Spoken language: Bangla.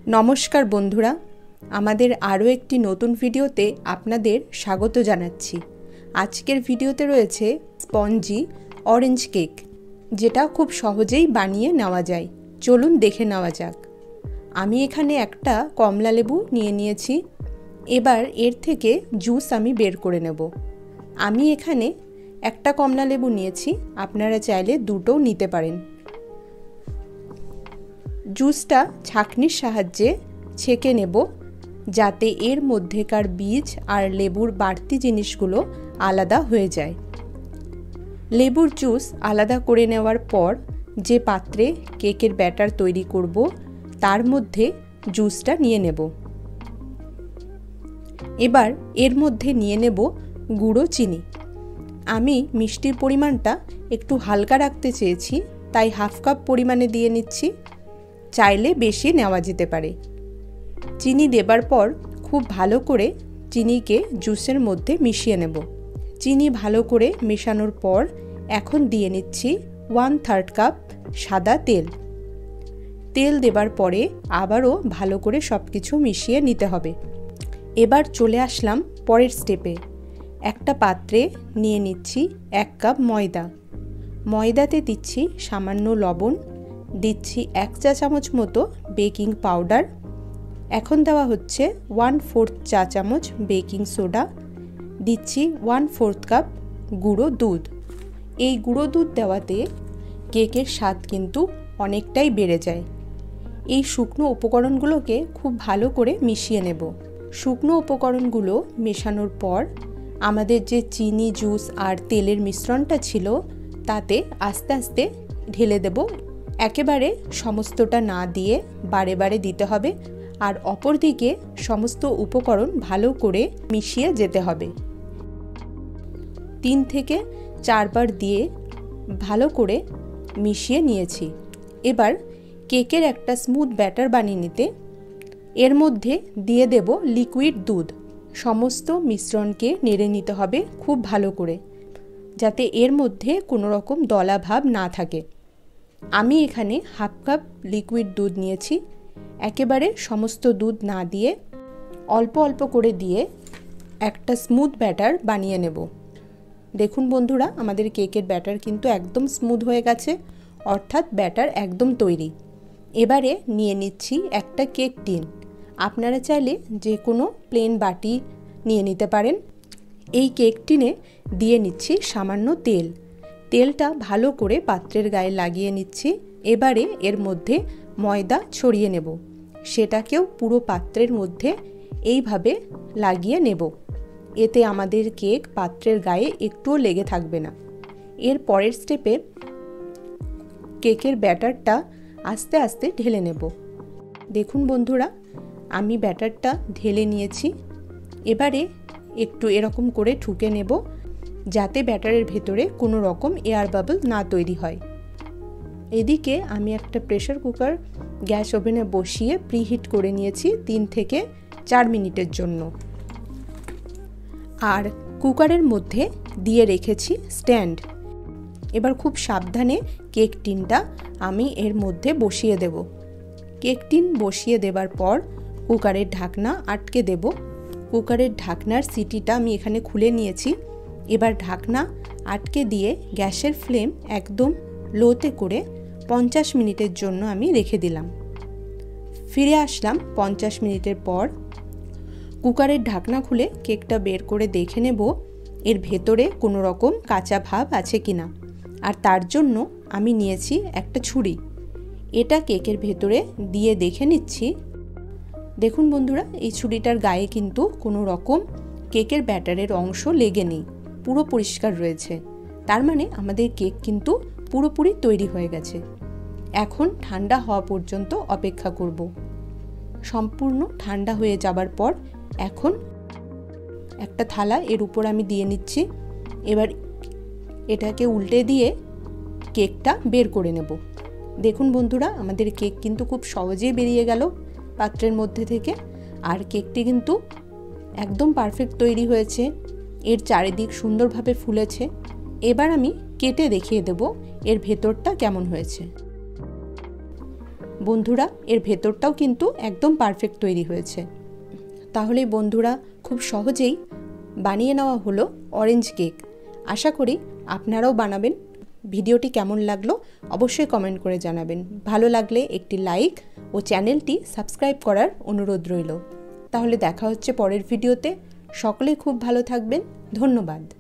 নমস্কার বন্ধুরা, আমাদের আরও একটি নতুন ভিডিওতে আপনাদের স্বাগত জানাচ্ছি। আজকের ভিডিওতে রয়েছে স্পঞ্জি অরেঞ্জ কেক, যেটা খুব সহজেই বানিয়ে নেওয়া যায়। চলুন দেখে নেওয়া যাক। আমি এখানে একটা কমলা লেবু নিয়ে নিয়েছি। এবার এর থেকে জুস আমি বের করে নেব। আমি এখানে একটা কমলা লেবু নিয়েছি, আপনারা চাইলে দুটোও নিতে পারেন। জুসটা ছাঁকনির সাহায্যে ছেঁকে নেব, যাতে এর মধ্যেকার বীজ আর লেবুর বাড়তি জিনিসগুলো আলাদা হয়ে যায়। লেবুর জুস আলাদা করে নেওয়ার পর যে পাত্রে কেকের ব্যাটার তৈরি করব তার মধ্যে জুসটা নিয়ে নেব। এবার এর মধ্যে নিয়ে নেব গুঁড়ো চিনি। আমি মিষ্টির পরিমাণটা একটু হালকা রাখতে চেয়েছি, তাই হাফ কাপ পরিমাণে দিয়ে নিচ্ছি। চাইলে বেশি নেওয়া যেতে পারে। চিনি দেবার পর খুব ভালো করে চিনিকে জুসের মধ্যে মিশিয়ে নেব। চিনি ভালো করে মেশানোর পর এখন দিয়ে নিচ্ছি 1/3 কাপ সাদা তেল। তেল দেবার পরে আবারও ভালো করে সব কিছু মিশিয়ে নিতে হবে। এবার চলে আসলাম পরের স্টেপে। একটা পাত্রে নিয়ে নিচ্ছি 1 কাপ ময়দা। ময়দাতে দিচ্ছি সামান্য লবণ, দিচ্ছি 1 চা চামচ মতো বেকিং পাউডার, এখন দেওয়া হচ্ছে 1/4 চা চামচ বেকিং সোডা, দিচ্ছি 1/4 কাপ গুঁড়ো দুধ। এই গুঁড়ো দুধ দেওয়াতে কেকের স্বাদ কিন্তু অনেকটাই বেড়ে যায়। এই শুকনো উপকরণগুলোকে খুব ভালো করে মিশিয়ে নেব। শুকনো উপকরণগুলো মেশানোর পর আমাদের যে চিনি, জুস আর তেলের মিশ্রণটা ছিল তাতে আস্তে আস্তে ঢেলে দেব। একেবারে সমস্তটা না দিয়ে বারে বারে দিতে হবে, আর অপর দিকে সমস্ত উপকরণ ভালো করে মিশিয়ে যেতে হবে। 3 থেকে 4 বার দিয়ে ভালো করে মিশিয়ে নিয়েছি। এবার কেকের একটা স্মুথ ব্যাটার বানিয়ে নিতে এর মধ্যে দিয়ে দেব লিকুইড দুধ। সমস্ত মিশ্রণকে নেড়ে নিতে হবে খুব ভালো করে, যাতে এর মধ্যে কোনো রকম দলা ভাব না থাকে। আমি এখানে হাফ কাপ লিকুইড দুধ নিয়েছি। একেবারে সমস্ত দুধ না দিয়ে অল্প অল্প করে দিয়ে একটা স্মুথ ব্যাটার বানিয়ে নেব। দেখুন বন্ধুরা, আমাদের কেকের ব্যাটার কিন্তু একদম স্মুথ হয়ে গেছে, অর্থাৎ ব্যাটার একদম তৈরি। এবারে নিয়ে নিচ্ছি একটা কেক টিন। আপনারা চাইলে যে কোনো প্লেন বাটি নিয়ে নিতে পারেন। এই কেক টিনে দিয়ে নিচ্ছি সামান্য তেল। তেলটা ভালো করে পাত্রের গায়ে লাগিয়ে নিচ্ছি। এবারে এর মধ্যে ময়দা ছড়িয়ে নেব। সেটাকেও পুরো পাত্রের মধ্যে এইভাবে লাগিয়ে নেব। এতে আমাদের কেক পাত্রের গায়ে একটুও লেগে থাকবে না। এর পরের স্টেপে কেকের ব্যাটারটা আস্তে আস্তে ঢেলে নেব। দেখুন বন্ধুরা, আমি ব্যাটারটা ঢেলে নিয়েছি। এবারে একটু এরকম করে ঠুকে নেব, যাতে ব্যাটারের ভেতরে কোনো রকম এয়ার বাবল না তৈরি হয়। এদিকে আমি একটা প্রেসার কুকার গ্যাস ওভেনে বসিয়ে প্রিহিট করে নিয়েছি 3 থেকে 4 মিনিটের জন্য। আর কুকারের মধ্যে দিয়ে রেখেছি স্ট্যান্ড। এবার খুব সাবধানে কেক টিনটা আমি এর মধ্যে বসিয়ে দেব। কেক টিন বসিয়ে দেবার পর কুকারের ঢাকনা আটকে দেব। কুকারের ঢাকনার সিটিটা আমি এখানে খুলে নিয়েছি। এবার ঢাকনা আটকে দিয়ে গ্যাসের ফ্লেম একদম লোতে করে 50 মিনিটের জন্য আমি রেখে দিলাম। ফিরে আসলাম 50 মিনিটের পর। কুকারের ঢাকনা খুলে কেকটা বের করে দেখে নেব এর ভেতরে কোনো রকম কাঁচা ভাব আছে কিনা। আর তার জন্য আমি নিয়েছি একটা ছুরি। এটা কেকের ভেতরে দিয়ে দেখে নিচ্ছি। দেখুন বন্ধুরা, এই ছুরিটার গায়ে কিন্তু কোনো রকম কেকের ব্যাটারের অংশ লেগে নেই, পুরো পরিষ্কার রয়েছে। তার মানে আমাদের কেক কিন্তু পুরোপুরি তৈরি হয়ে গেছে। এখন ঠান্ডা হওয়া পর্যন্ত অপেক্ষা করব। সম্পূর্ণ ঠান্ডা হয়ে যাবার পর এখন একটা থালা এর উপর আমি দিয়ে নিচ্ছি। এবার এটাকে উল্টে দিয়ে কেকটা বের করে নেব। দেখুন বন্ধুরা, আমাদের কেক কিন্তু খুব সহজেই বেরিয়ে গেল পাত্রের মধ্যে থেকে। আর কেকটি কিন্তু একদম পারফেক্ট তৈরি হয়েছে। এর চারিদিক সুন্দরভাবে ফুলেছে। এবার আমি কেটে দেখিয়ে দেব এর ভেতরটা কেমন হয়েছে। বন্ধুরা এর ভেতরটাও কিন্তু একদম পারফেক্ট তৈরি হয়েছে। তাহলে বন্ধুরা খুব সহজেই বানিয়ে নেওয়া হলো অরেঞ্জ কেক। আশা করি আপনারাও বানাবেন। ভিডিওটি কেমন লাগলো অবশ্যই কমেন্ট করে জানাবেন। ভালো লাগলে একটি লাইক ও চ্যানেলটি সাবস্ক্রাইব করার অনুরোধ রইল। তাহলে দেখা হচ্ছে পরের ভিডিওতে। সকলে খুব ভালো থাকবেন। ধন্যবাদ।